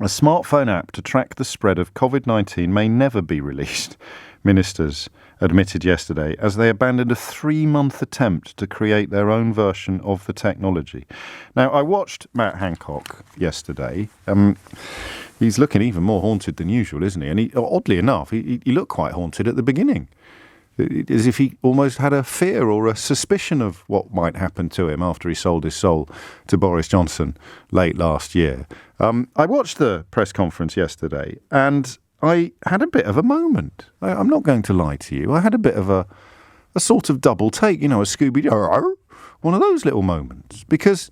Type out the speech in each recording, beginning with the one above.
A smartphone app to track the spread of COVID-19 may never be released, ministers admitted yesterday, as they abandoned a 3-month attempt to create their own version of the technology. Now, I watched Matt Hancock yesterday. He's looking even more haunted than usual, isn't he? And oddly enough, he looked quite haunted at the beginning, as if he almost had a fear or a suspicion of what might happen to him after he sold his soul to Boris Johnson late last year. I watched the press conference yesterday and I had a bit of a moment. I'm not going to lie to you. I had a bit of a sort of double take, a Scooby-Doo, one of those little moments, because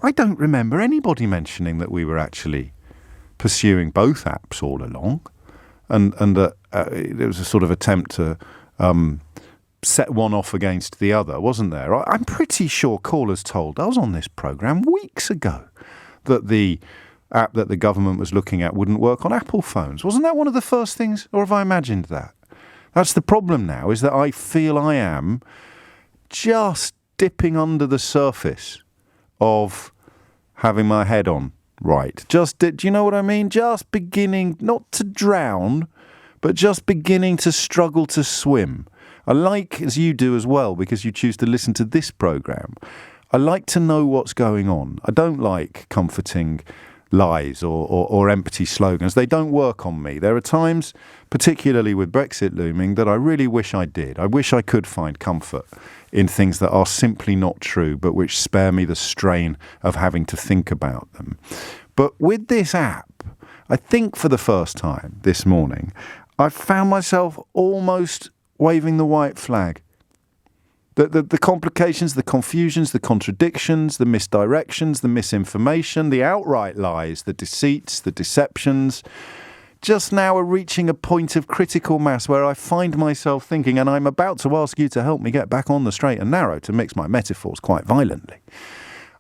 I don't remember anybody mentioning that we were actually pursuing both apps all along, and that there was a sort of attempt to set one off against the other, wasn't there? I'm pretty sure callers told us on this programme weeks ago that the app that the government was looking at wouldn't work on Apple phones. Wasn't that one of the first things, or have I imagined that? That's the problem now, is that I feel I am just dipping under the surface of having my head on right. Do you know what I mean? Just beginning, not to drown, but just beginning to struggle to swim. I like, as you do as well, because you choose to listen to this programme, I like to know what's going on. I don't like comforting lies or empty slogans. They don't work on me. There are times, particularly with Brexit looming, that I really wish I did. I wish I could find comfort in things that are simply not true, but which spare me the strain of having to think about them. But with this app, I think for the first time this morning, I found myself almost waving the white flag. The complications, the confusions, the contradictions, the misdirections, the misinformation, the outright lies, the deceits, the deceptions, just now are reaching a point of critical mass where I find myself thinking, and I'm about to ask you to help me get back on the straight and narrow, to mix my metaphors quite violently.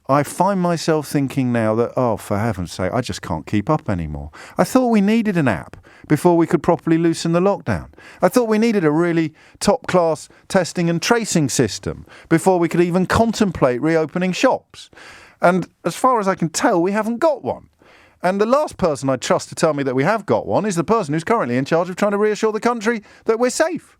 I find myself thinking now that, for heaven's sake, I just can't keep up anymore. I thought we needed an app before we could properly loosen the lockdown. I thought we needed a really top-class testing and tracing system before we could even contemplate reopening shops. And as far as I can tell, we haven't got one. And the last person I'd trust to tell me that we have got one is the person who's currently in charge of trying to reassure the country that we're safe.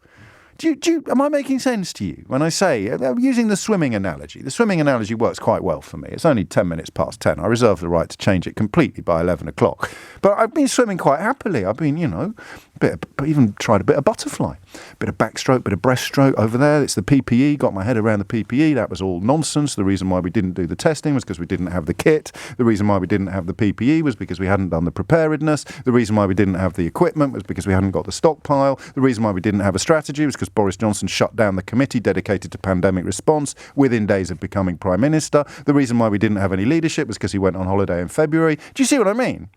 Am I making sense to you when I say, I'm using the swimming analogy? The swimming analogy works quite well for me. It's only 10 minutes past 10. I reserve the right to change it completely by 11 o'clock. But I've been swimming quite happily. I've been, even tried a bit of butterfly, bit of backstroke, bit of breaststroke over there. It's the PPE, got my head around the PPE. That was all nonsense. The reason why we didn't do the testing was because we didn't have the kit. The reason why we didn't have the PPE was because we hadn't done the preparedness. The reason why we didn't have the equipment was because we hadn't got the stockpile. The reason why we didn't have a strategy was because Boris Johnson shut down the committee dedicated to pandemic response within days of becoming Prime Minister. The reason why we didn't have any leadership was because he went on holiday in February. Do you see what I mean?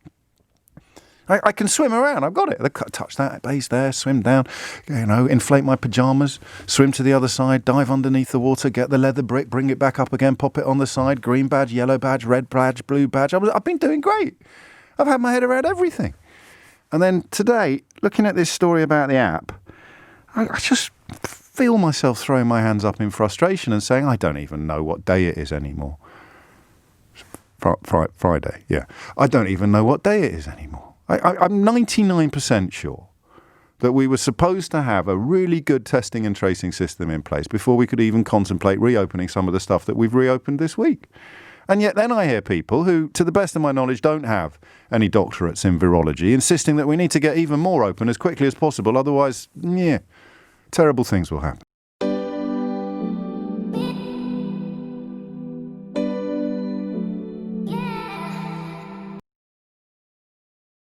I can swim around. I've got it. Touch that base there, swim down, inflate my pyjamas, swim to the other side, dive underneath the water, get the leather brick, bring it back up again, pop it on the side, green badge, yellow badge, red badge, blue badge. I've been doing great. I've had my head around everything. And then today, looking at this story about the app, I just feel myself throwing my hands up in frustration and saying, I don't even know what day it is anymore. Friday, yeah. I don't even know what day it is anymore. I'm 99% sure that we were supposed to have a really good testing and tracing system in place before we could even contemplate reopening some of the stuff that we've reopened this week. And yet then I hear people who, to the best of my knowledge, don't have any doctorates in virology, insisting that we need to get even more open as quickly as possible. Otherwise, terrible things will happen.